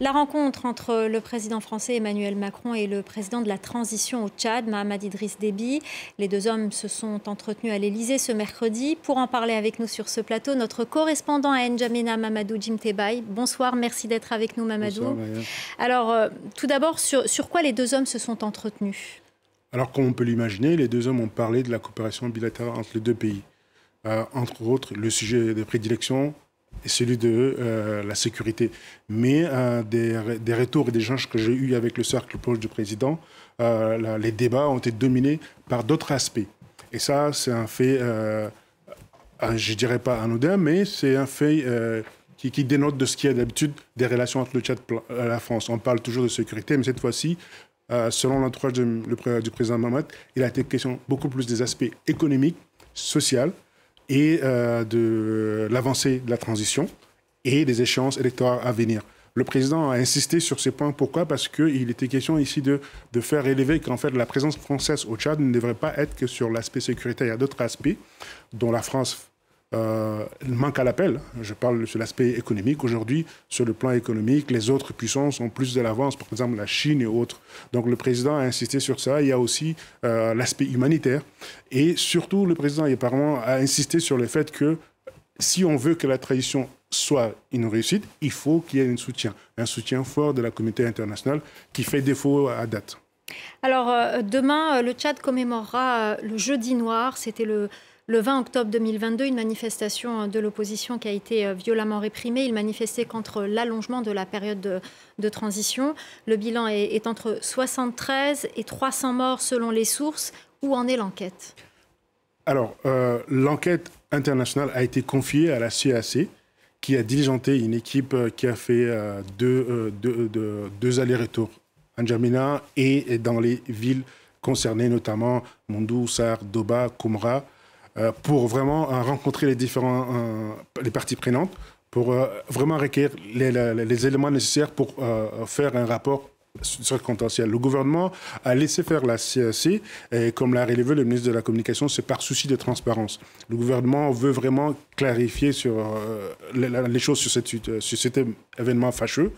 La rencontre entre le président français Emmanuel Macron et le président de la transition au Tchad, Mahamat Idriss Déby. Les deux hommes se sont entretenus à l'Élysée ce mercredi. Pour en parler avec nous sur ce plateau, notre correspondant à N'Djamena, Mamadou Djim Tebay. Bonsoir, merci d'être avec nous, Mamadou. Bonsoir, Maria. Alors, tout d'abord, sur quoi les deux hommes se sont entretenus? Alors, comme on peut l'imaginer, les deux hommes ont parlé de la coopération bilatérale entre les deux pays. Entre autres, le sujet de prédilection est celui de la sécurité. Mais des retours et des échanges que j'ai eus avec le cercle proche du président, les débats ont été dominés par d'autres aspects. Et ça, c'est un fait, je ne dirais pas anodin, mais c'est un fait qui dénote de ce qu'il y a d'habitude des relations entre le Tchad et la France. On parle toujours de sécurité, mais cette fois-ci, selon l'entourage du président Mahamat, il a été question beaucoup plus des aspects économiques, sociaux et de l'avancée de la transition et des échéances électorales à venir. Le président a insisté sur ces points. Pourquoi? Parce qu'il était question ici de faire élever qu'en fait la présence française au Tchad ne devrait pas être que sur l'aspect sécuritaire. Il y a d'autres aspects dont la France manque à l'appel. Je parle sur l'aspect économique. Aujourd'hui, sur le plan économique, les autres puissances ont plus de l'avance, par exemple la Chine et autres. Donc le président a insisté sur ça. Il y a aussi l'aspect humanitaire. Et surtout, le président apparemment a insisté sur le fait que si on veut que la transition soit une réussite, il faut qu'il y ait un soutien fort de la communauté internationale qui fait défaut à date. Alors, demain, le Tchad commémorera le Jeudi noir. C'était le 20 octobre 2022, une manifestation de l'opposition qui a été violemment réprimée. Il manifestait contre l'allongement de la période de transition. Le bilan est entre 73 et 300 morts selon les sources. Où en est l'enquête? Alors, l'enquête internationale a été confiée à la CAC, qui a diligenté une équipe qui a fait deux allers-retours à N'Djamena et dans les villes concernées, notamment Mondou, Sar, Doba, Koumra, pour vraiment rencontrer les parties prenantes, pour vraiment recueillir les éléments nécessaires pour faire un rapport circonstanciel. Le gouvernement a laissé faire la CAC et comme l'a relevé le ministre de la Communication, c'est par souci de transparence. Le gouvernement veut vraiment clarifier sur les choses sur cet événement fâcheux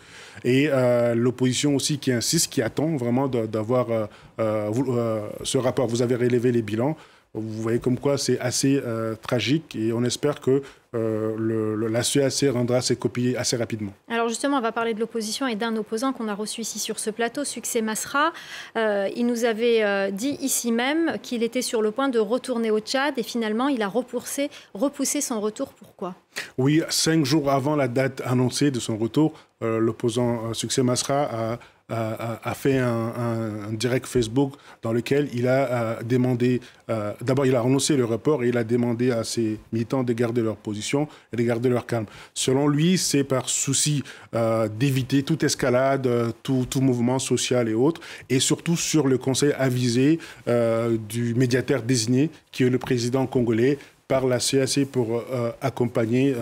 et l'opposition aussi qui insiste, qui attend vraiment d'avoir ce rapport. Vous avez relevé les bilans. Vous voyez comme quoi c'est assez tragique et on espère que la CAC rendra ses copies assez rapidement. Alors justement, on va parler de l'opposition et d'un opposant qu'on a reçu ici sur ce plateau, Succès Masra. Il nous avait dit ici même qu'il était sur le point de retourner au Tchad et finalement il a repoussé son retour. Pourquoi? Oui, 5 jours avant la date annoncée de son retour, l'opposant Succès Masra a fait un direct Facebook dans lequel il a demandé, d'abord il a annoncé le report et il a demandé à ses militants de garder leur position et de garder leur calme. Selon lui, c'est par souci d'éviter toute escalade, tout mouvement social et autres, et surtout sur le conseil avisé du médiateur désigné, qui est le président congolais, par la CAC pour accompagner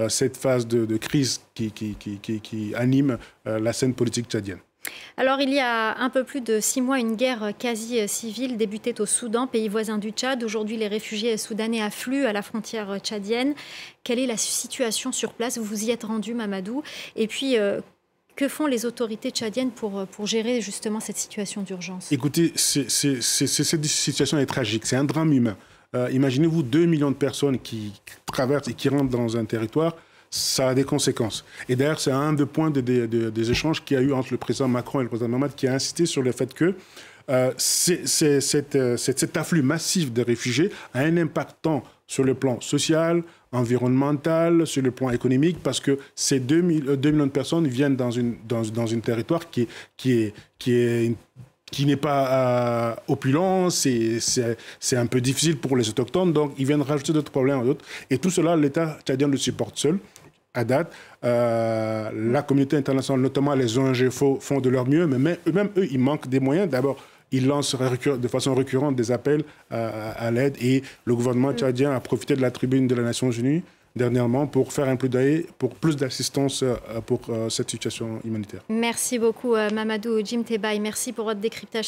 cette phase de crise qui anime la scène politique tchadienne. Alors, il y a un peu plus de 6 mois, une guerre quasi civile débutait au Soudan, pays voisin du Tchad. Aujourd'hui, les réfugiés soudanais affluent à la frontière tchadienne. Quelle est la situation sur place? Vous vous y êtes rendu, Mamadou. Et puis, que font les autorités tchadiennes pour gérer justement cette situation d'urgence? Écoutez, cette situation est tragique. C'est un drame humain. Imaginez-vous 2 millions de personnes qui traversent et qui rentrent dans un territoire. Ça a des conséquences. Et d'ailleurs, c'est un des points des échanges qu'il y a eu entre le président Macron et le président Mahamat qui a insisté sur le fait que cet afflux massif de réfugiés a un impact tant sur le plan social, environnemental, sur le plan économique, parce que ces 2 millions de personnes viennent dans un territoire qui n'est pas opulent, c'est un peu difficile pour les autochtones, donc ils viennent rajouter d'autres problèmes à d'autres. Et tout cela, l'État tchadien le supporte seul. À date, la communauté internationale, notamment les ONG, font de leur mieux, mais eux-mêmes, ils manquent des moyens. D'abord, ils lancent de façon récurrente des appels à l'aide et le gouvernement tchadien a profité de la tribune de les Nations Unies dernièrement pour faire un plaidoyer pour plus d'assistance pour cette situation humanitaire. Merci beaucoup, Mamadou Djim Tebay. Merci pour votre décryptage.